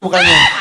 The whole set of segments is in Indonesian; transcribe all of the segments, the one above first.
Bukannya.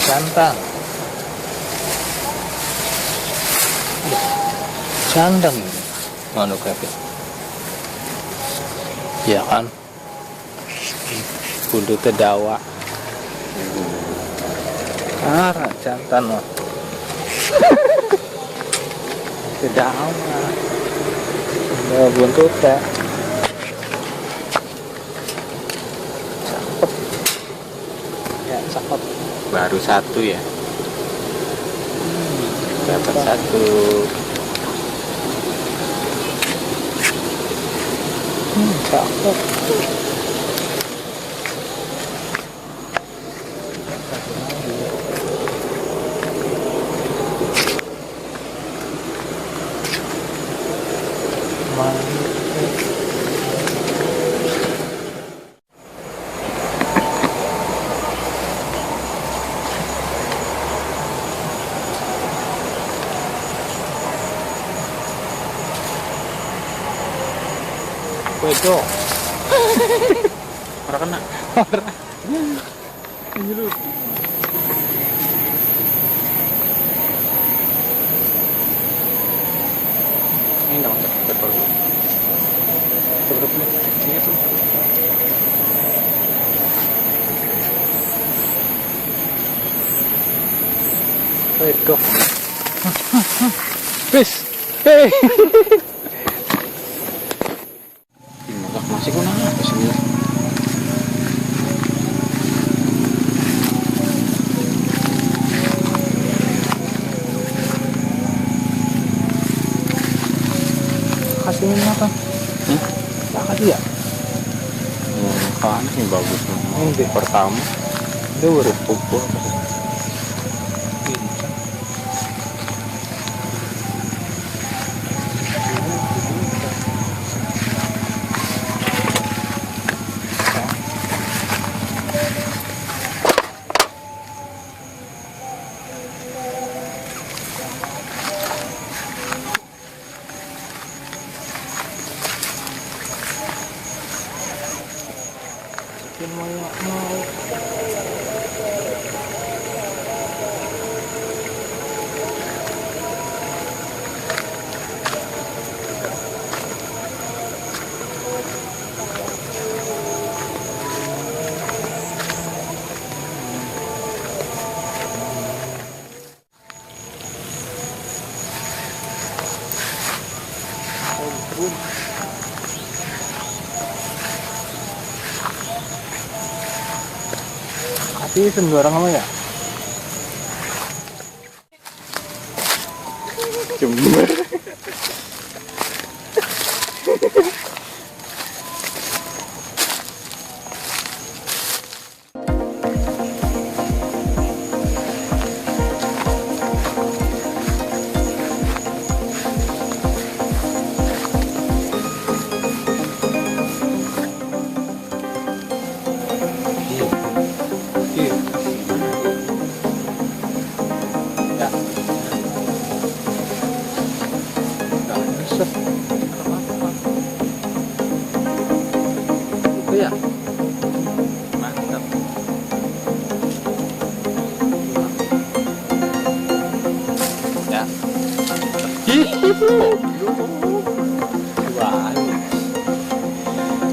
Cantang. Candang manuk kayak ya kan kudu tedawa arah jantan mah tedawa buntut ya cakep ya cakep baru satu ya dapat satu Cakep. Wedo. Ora kena. Ora. Ini lu. Ini dong betul. Betul. Ini tuh. Wedo. Bis. Hei. Masih guna apa sih? Kasihnya apa? Tak kasih ya? Kan ini bagus banget. Ini pertama dia baru pupuk. Ini sembarang apa ya? Jember. Ya, mantap. Ya. Wah,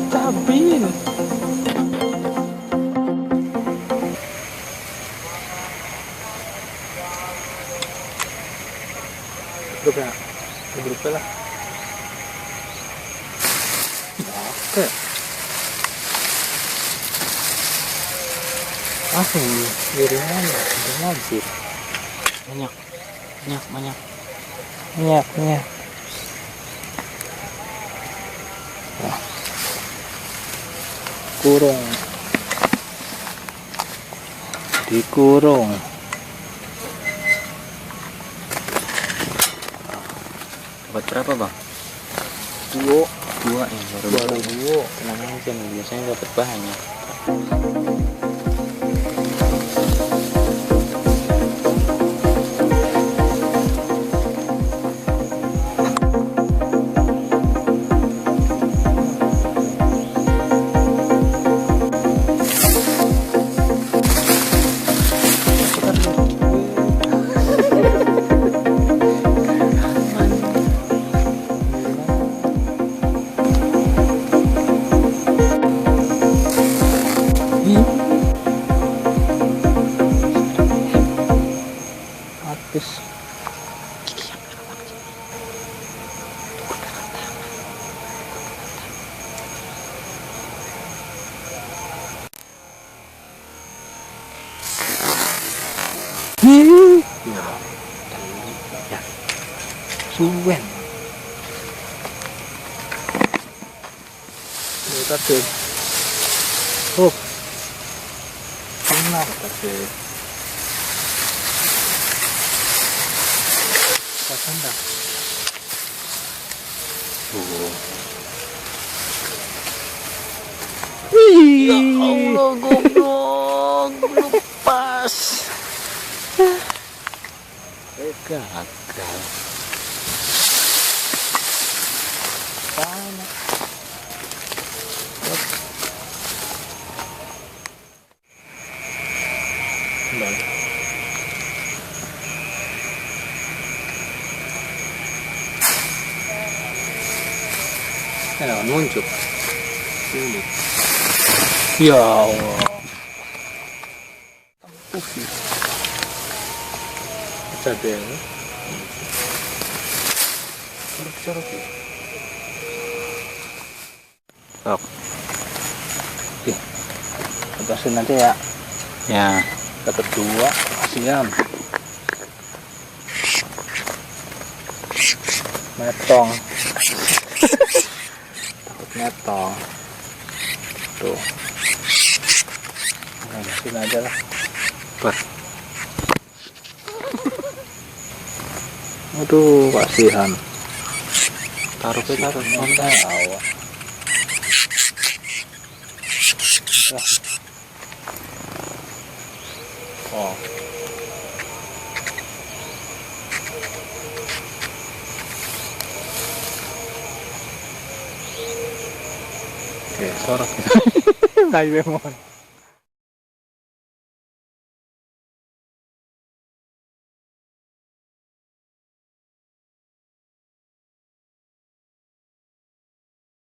cabin. Grup lah. Oke. Langsung jaringan udah ngabis. Banyak. Nah. Kurung. Dikurung. Dapat berapa, Bang? Dua ya, baru dua. Tenang aja nih, biasanya dapat banyak. Habis. Ya. Suwen. tadi. Oh, pernah tadi. Pasang dah. Oh. Ya Allah, goblok, lepas. Gagal. Panas. Kembali. Jangan muncul. Ini. Ya Allah. Putih. Ada yang. Corok. Oke. Lepasin nanti ya. Ya. Kita kedua, kasihan. Metong. Takut metong. Tuh. Lepasin aja lah. Ber. Aduh, kasihan. Taruh Santai awal. Oh. Oke, sorok. Nggak mau.